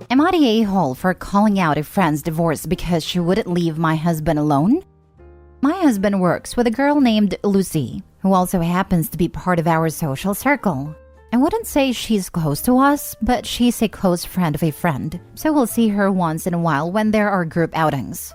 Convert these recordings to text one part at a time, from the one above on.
Am I the a-hole for calling out a friend's divorce because she wouldn't leave my husband alone? My husband works with a girl named Lucy, who also happens to be part of our social circle. I wouldn't say she's close to us, but she's a close friend of a friend, so we'll see her once in a while when there are group outings.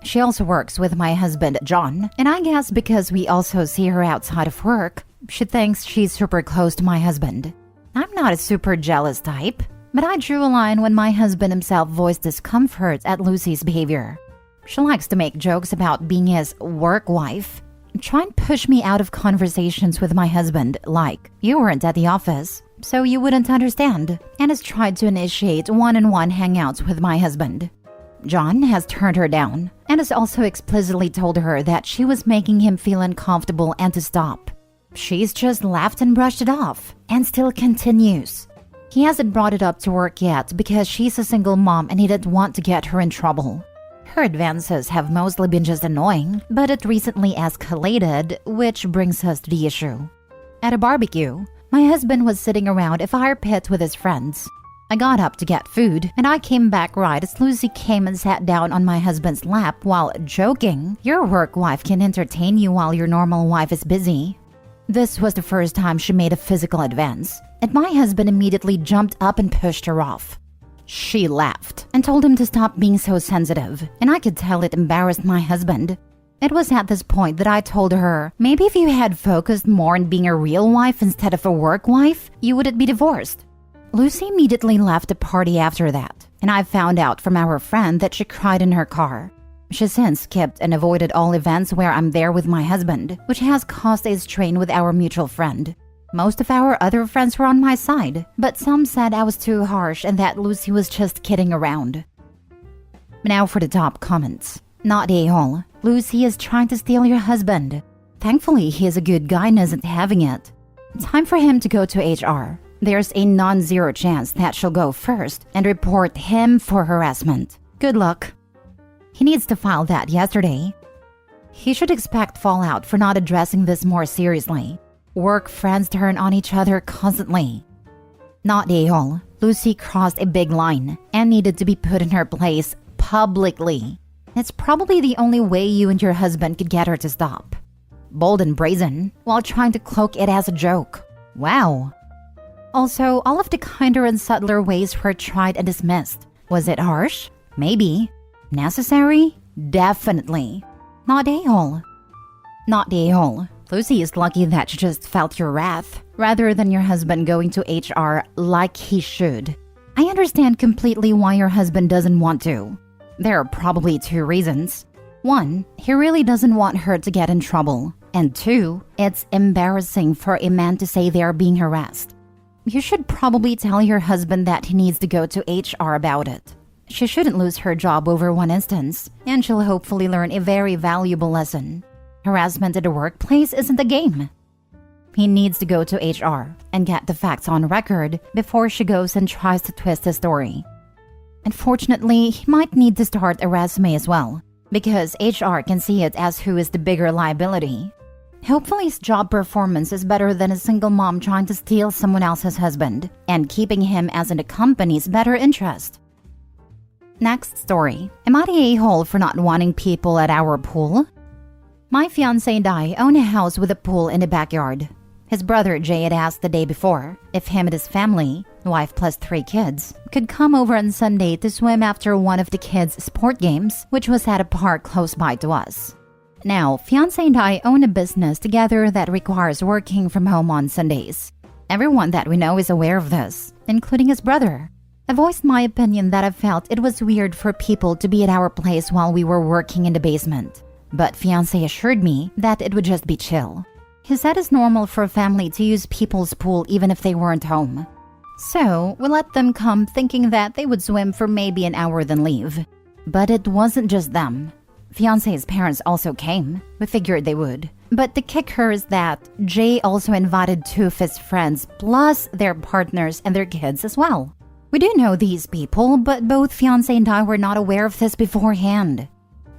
She also works with my husband, John, and I guess because we also see her outside of work, she thinks she's super close to my husband. I'm not a super jealous type, but I drew a line when my husband himself voiced discomfort at Lucy's behavior. She likes to make jokes about being his work wife, try and push me out of conversations with my husband, like, you weren't at the office, so you wouldn't understand, and has tried to initiate one-on-one hangouts with my husband. John has turned her down, and has also explicitly told her that she was making him feel uncomfortable and to stop. She's just laughed and brushed it off, and still continues. He hasn't brought it up to work yet because she's a single mom and he didn't want to get her in trouble. Her advances have mostly been just annoying, but it recently escalated, which brings us to the issue. At a barbecue, my husband was sitting around a fire pit with his friends. I got up to get food, and I came back right as Lucy came and sat down on my husband's lap while joking, "Your work wife can entertain you while your normal wife is busy." This was the first time she made a physical advance, and my husband immediately jumped up and pushed her off. She laughed and told him to stop being so sensitive, and I could tell it embarrassed my husband. It was at this point that I told her, maybe if you had focused more on being a real wife instead of a work wife, you wouldn't be divorced. Lucy immediately left the party after that, and I found out from our friend that she cried in her car. She since skipped and avoided all events where I'm there with my husband, which has caused a strain with our mutual friend. Most of our other friends were on my side, but some said I was too harsh and that Lucy was just kidding around. Now for the top comments. Not a-hole. Lucy is trying to steal your husband. Thankfully, he is a good guy and isn't having it. Time for him to go to HR. There's a non-zero chance that she'll go first and report him for harassment. Good luck. He needs to file that yesterday. He should expect fallout for not addressing this more seriously. Work friends turn on each other constantly. Not a-hole. Lucy crossed a big line and needed to be put in her place publicly. It's probably the only way you and your husband could get her to stop. Bold and brazen, while trying to cloak it as a joke. Wow. Also, all of the kinder and subtler ways were tried and dismissed. Was it harsh? Maybe. Necessary? Definitely. Not a-hole. Not a-hole. Lucy is lucky that she just felt your wrath, rather than your husband going to HR like he should. I understand completely why your husband doesn't want to. There are probably two reasons. One, he really doesn't want her to get in trouble. And two, it's embarrassing for a man to say they are being harassed. You should probably tell your husband that he needs to go to HR about it. She shouldn't lose her job over one instance, and she'll hopefully learn a very valuable lesson. Harassment at the workplace isn't a game. He needs to go to HR and get the facts on record before she goes and tries to twist the story. Unfortunately, he might need to start a resume as well, because HR can see it as who is the bigger liability. Hopefully his job performance is better than a single mom trying to steal someone else's husband and keeping him as in the company's better interest. Next story. Am I the a-hole for not wanting people at our pool? My fiancé and I own a house with a pool in the backyard. His brother Jay had asked the day before if him and his family, wife plus 3 kids, could come over on Sunday to swim after one of the kids' sport games, which was at a park close by to us. Now, fiancé and I own a business together that requires working from home on Sundays. Everyone that we know is aware of this, including his brother. I voiced my opinion that I felt it was weird for people to be at our place while we were working in the basement. But fiancé assured me that it would just be chill. He said it's normal for a family to use people's pool even if they weren't home. So, we let them come thinking that they would swim for maybe an hour then leave. But it wasn't just them. Fiancé's parents also came. We figured they would. But the kicker is that Jay also invited 2 of his friends plus their partners and their kids as well. We do know these people, but both fiancé and I were not aware of this beforehand.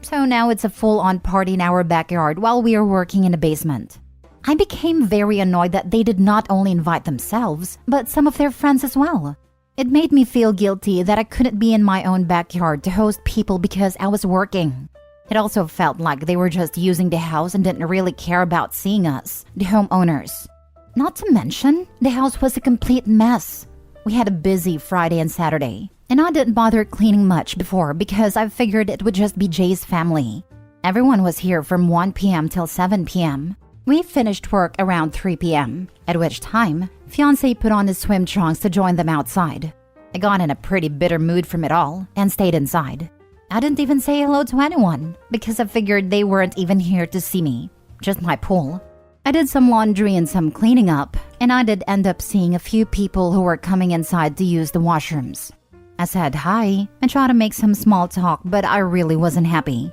So now it's a full-on party in our backyard while we are working in the basement. I became very annoyed that they did not only invite themselves, but some of their friends as well. It made me feel guilty that I couldn't be in my own backyard to host people because I was working. It also felt like they were just using the house and didn't really care about seeing us, the homeowners. Not to mention, the house was a complete mess. We had a busy Friday and Saturday, and I didn't bother cleaning much before because I figured it would just be Jay's family. Everyone was here from 1 p.m. till 7 p.m. We finished work around 3 p.m., at which time, fiancé put on his swim trunks to join them outside. I got in a pretty bitter mood from it all and stayed inside. I didn't even say hello to anyone because I figured they weren't even here to see me, just my pool. I did some laundry and some cleaning up, and I did end up seeing a few people who were coming inside to use the washrooms. I said hi and tried to make some small talk, but I really wasn't happy.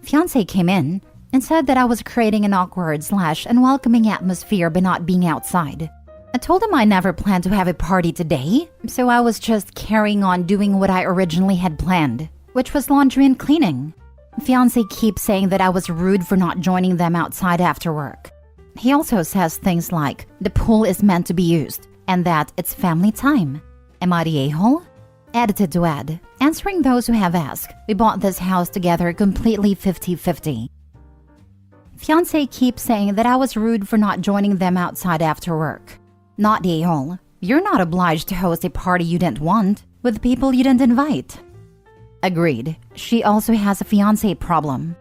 Fiancé came in and said that I was creating an awkward/unwelcoming atmosphere by not being outside. I told him I never planned to have a party today, so I was just carrying on doing what I originally had planned, which was laundry and cleaning. Fiancé keeps saying that I was rude for not joining them outside after work. He also says things like the pool is meant to be used and that it's family time. Am I the a-hole? Edited to add, answering those who have asked, we bought this house together completely 50-50. Fiancé keeps saying that I was rude for not joining them outside after work. Not the a-hole. You're not obliged to host a party you didn't want with people you didn't invite. Agreed. She also has a fiancé problem.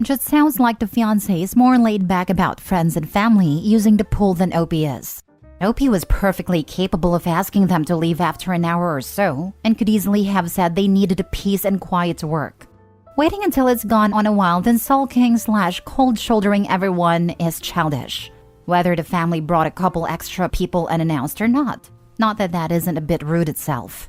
Just sounds like the fiancé is more laid back about friends and family using the pool than Opie is. Opie was perfectly capable of asking them to leave after an hour or so and could easily have said they needed a peace and quiet to work. Waiting until it's gone on a while then sulking/cold shouldering everyone is childish. Whether the family brought a couple extra people unannounced or not. Not that that isn't a bit rude itself.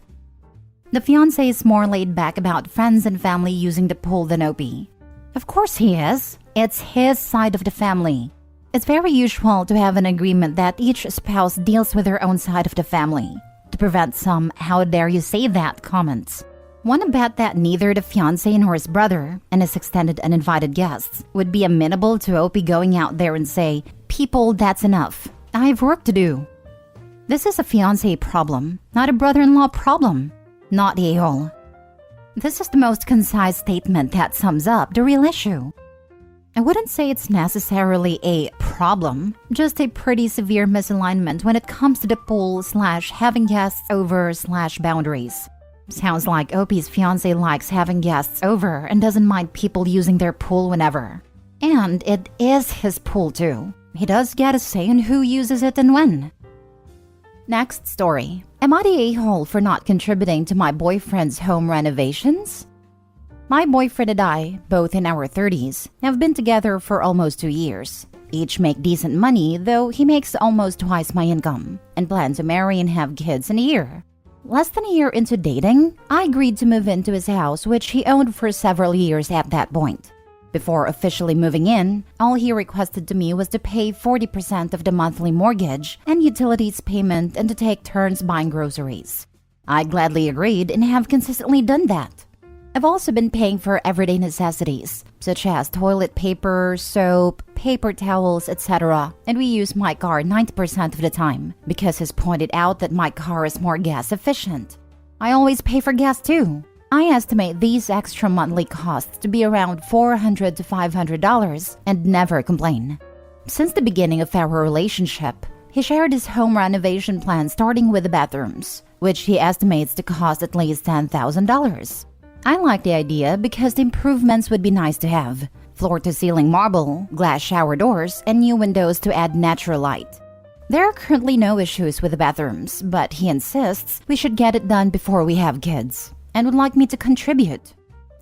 The fiancé is more laid back about friends and family using the pool than Opie. Of course he is. It's his side of the family. It's very usual to have an agreement that each spouse deals with their own side of the family to prevent some "how dare you say that" comments. Wanna bet that neither the fiancé nor his brother and his extended uninvited guests would be amenable to Opie going out there and say, "People, that's enough. I have work to do." This is a fiancé problem, not a brother-in-law problem. Not the a-hole. This is the most concise statement that sums up the real issue. I wouldn't say it's necessarily a problem, just a pretty severe misalignment when it comes to the pool/having guests over/boundaries. Sounds like Opie's fiancé likes having guests over and doesn't mind people using their pool whenever. And it is his pool too. He does get a say in who uses it and when. Next story. Am I the a-hole for not contributing to my boyfriend's home renovations? My boyfriend and I, both in our 30s, have been together for almost 2 years. Each make decent money, though he makes almost twice my income, and plan to marry and have kids in a year. Less than a year into dating, I agreed to move into his house, which he owned for several years at that point. Before officially moving in, all he requested to me was to pay 40% of the monthly mortgage and utilities payment and to take turns buying groceries. I gladly agreed and have consistently done that. I've also been paying for everyday necessities, such as toilet paper, soap, paper towels, etc. And we use my car 90% of the time because he's pointed out that my car is more gas efficient. I always pay for gas too. I estimate these extra monthly costs to be around $400 to $500 and never complain. Since the beginning of our relationship, he shared his home renovation plan starting with the bathrooms, which he estimates to cost at least $10,000. I like the idea because the improvements would be nice to have. Floor-to-ceiling marble, glass shower doors, and new windows to add natural light. There are currently no issues with the bathrooms, but he insists we should get it done before we have kids, and would like me to contribute.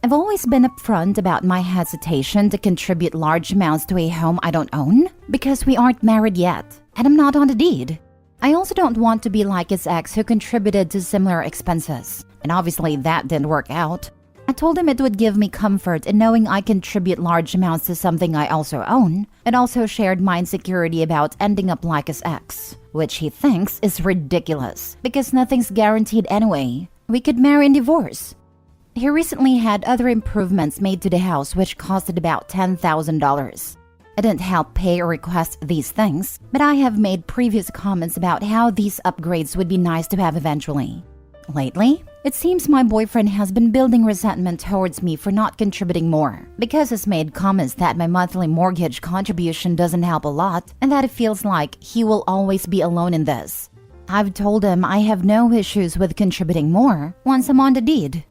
I've always been upfront about my hesitation to contribute large amounts to a home I don't own because we aren't married yet, and I'm not on the deed. I also don't want to be like his ex who contributed to similar expenses, and obviously that didn't work out. I told him it would give me comfort in knowing I contribute large amounts to something I also own, and also shared my insecurity about ending up like his ex, which he thinks is ridiculous because nothing's guaranteed anyway. We could marry and divorce. He recently had other improvements made to the house which costed about $10,000. I didn't help pay or request these things, but I have made previous comments about how these upgrades would be nice to have eventually. Lately, it seems my boyfriend has been building resentment towards me for not contributing more, because he's made comments that my monthly mortgage contribution doesn't help a lot and that it feels like he will always be alone in this. I've told him I have no issues with contributing more once I'm on the deed.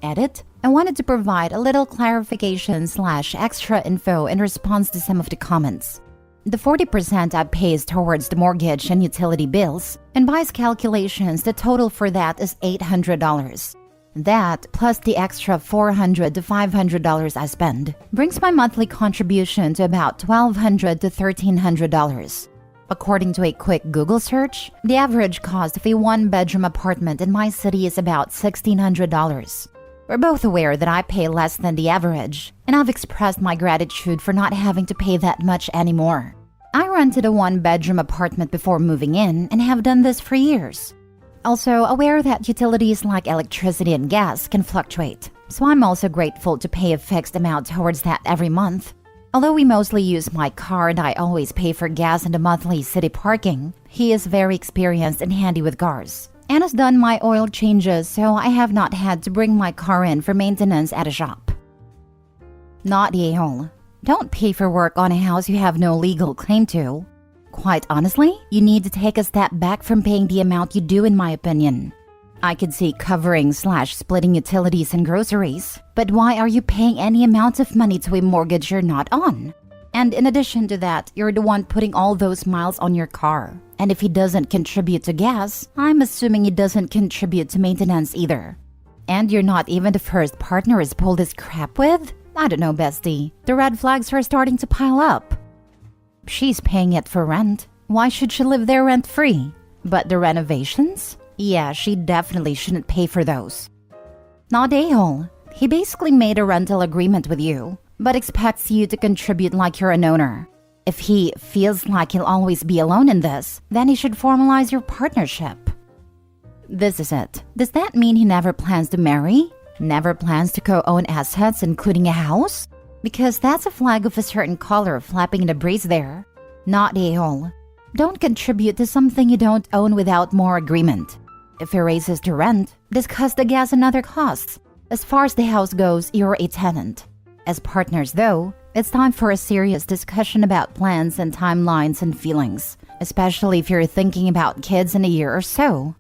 Edit. I wanted to provide a little clarification/extra info in response to some of the comments. The 40% I pay is towards the mortgage and utility bills, and by his calculations, the total for that is $800. That, plus the extra $400 to $500 I spend, brings my monthly contribution to about $1,200 to $1,300. According to a quick Google search, the average cost of a one-bedroom apartment in my city is about $1,600. We're both aware that I pay less than the average, and I've expressed my gratitude for not having to pay that much anymore. I rented a one-bedroom apartment before moving in and have done this for years. Also aware that utilities like electricity and gas can fluctuate, so I'm also grateful to pay a fixed amount towards that every month. Although we mostly use my car and I always pay for gas and the monthly city parking, he is very experienced and handy with cars, and has done my oil changes, so I have not had to bring my car in for maintenance at a shop. Not a-hole. Don't pay for work on a house you have no legal claim to. Quite honestly, you need to take a step back from paying the amount you do, in my opinion. I could see covering/splitting utilities and groceries, but why are you paying any amount of money to a mortgage you're not on? And in addition to that, you're the one putting all those miles on your car. And if he doesn't contribute to gas, I'm assuming he doesn't contribute to maintenance either. And you're not even the first partner he's pulled this crap with? I don't know, bestie. The red flags are starting to pile up. She's paying it for rent. Why should she live there rent-free? But the renovations? Yeah, she definitely shouldn't pay for those. Not a-hole. He basically made a rental agreement with you, but expects you to contribute like you're an owner. If he feels like he'll always be alone in this, then he should formalize your partnership. This is it. Does that mean he never plans to marry? Never plans to co-own assets, including a house? Because that's a flag of a certain color flapping in the breeze there. Not a-hole. Don't contribute to something you don't own without more agreement. If he raises the rent, discuss the gas and other costs. As far as the house goes, you're a tenant. As partners, though, it's time for a serious discussion about plans and timelines and feelings, especially if you're thinking about kids in a year or so.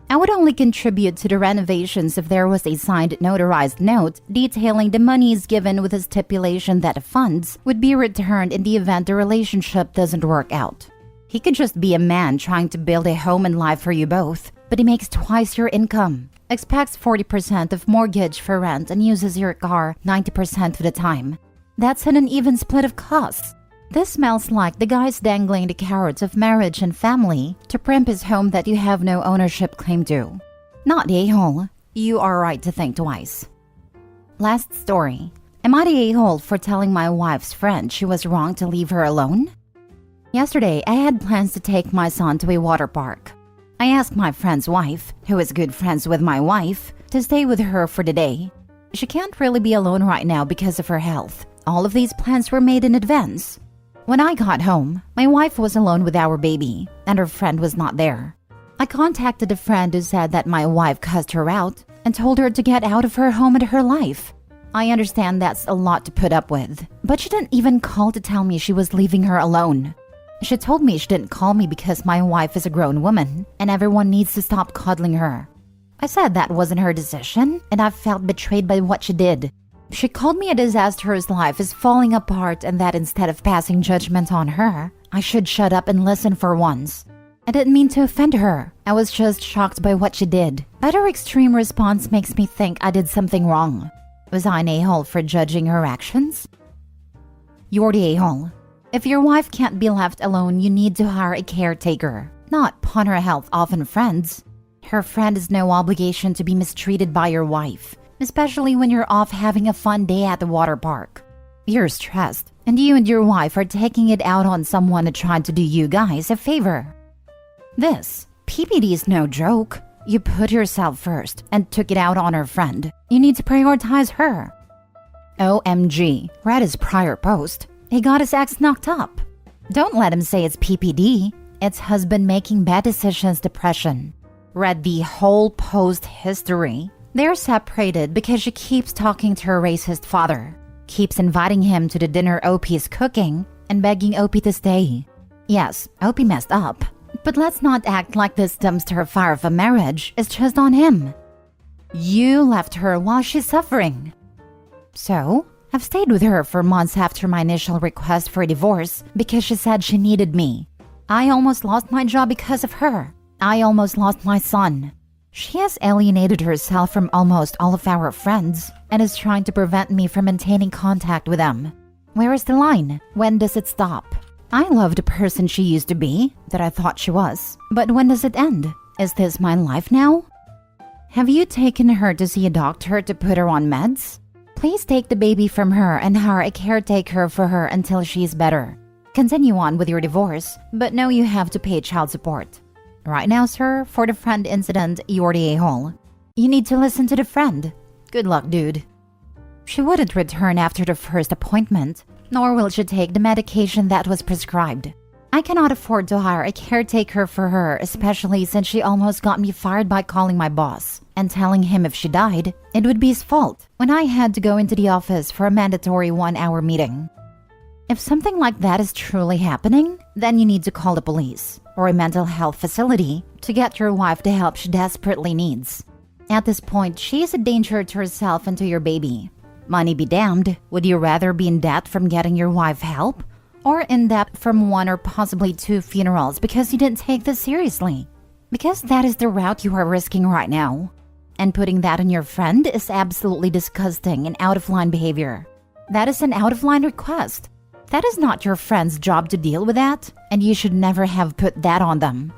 I would only contribute to the renovations if there was a signed notarized note detailing the monies given with a stipulation that the funds would be returned in the event the relationship doesn't work out. He could just be a man trying to build a home and life for you both, but he makes twice your income, expects 40% of mortgage for rent, and uses your car 90% of the time. That's an uneven split of costs. This smells like the guy's dangling the carrots of marriage and family to primp his home that you have no ownership claim to. Not the a-hole. You are right to think twice. Last story. Am I the a-hole for telling my wife's friend she was wrong to leave her alone? Yesterday, I had plans to take my son to a water park. I asked my friend's wife, who is good friends with my wife, to stay with her for the day. She can't really be alone right now because of her health. All of these plans were made in advance. When I got home, my wife was alone with our baby, and her friend was not there. I contacted a friend who said that my wife cussed her out and told her to get out of her home and her life. I understand that's a lot to put up with, but she didn't even call to tell me she was leaving her alone. She told me she didn't call me because my wife is a grown woman and everyone needs to stop coddling her. I said that wasn't her decision, and I felt betrayed by what she did. She called me a disaster whose life is falling apart, and that instead of passing judgment on her, I should shut up and listen for once. I didn't mean to offend her. I was just shocked by what she did. But her extreme response makes me think I did something wrong. Was I an a-hole for judging her actions? You're the a-hole. If your wife can't be left alone, you need to hire a caretaker, not pawn her health off on friends. Her friend has no obligation to be mistreated by your wife, especially when you're off having a fun day at the water park. You're stressed, and you and your wife are taking it out on someone who tried to do you guys a favor. This PPD is no joke. You put yourself first and took it out on her friend. You need to prioritize her. OMG, read his prior post. He got his ex knocked up. Don't let him say it's PPD. It's husband making bad decisions depression. Read the whole post history. They're separated because she keeps talking to her racist father, keeps inviting him to the dinner OP's cooking, and begging OP to stay. Yes, OP messed up, but let's not act like this dumpster fire of a marriage is just on him. You left her while she's suffering. So, I've stayed with her for months after my initial request for a divorce because she said she needed me. I almost lost my job because of her. I almost lost my son. She has alienated herself from almost all of our friends and is trying to prevent me from maintaining contact with them. Where is the line? When does it stop? I love the person she used to be, that I thought she was. But when does it end? Is this my life now? Have you taken her to see a doctor to put her on meds? Please take the baby from her and hire a caretaker for her until she's better. Continue on with your divorce, but know you have to pay child support. Right now, sir, for the friend incident, you're the a-hole. You need to listen to the friend. Good luck, dude. She wouldn't return after the first appointment, nor will she take the medication that was prescribed. I cannot afford to hire a caretaker for her, especially since she almost got me fired by calling my boss and telling him if she died, it would be his fault when I had to go into the office for a mandatory 1-hour meeting. If something like that is truly happening, then you need to call the police or a mental health facility to get your wife the help she desperately needs. At this point, she is a danger to herself and to your baby. Money be damned, would you rather be in debt from getting your wife help? Or in debt from 1 or possibly 2 funerals because you didn't take this seriously? Because that is the route you are risking right now. And putting that on your friend is absolutely disgusting and out-of-line behavior. That is an out-of-line request. That is not your friend's job to deal with that, and you should never have put that on them.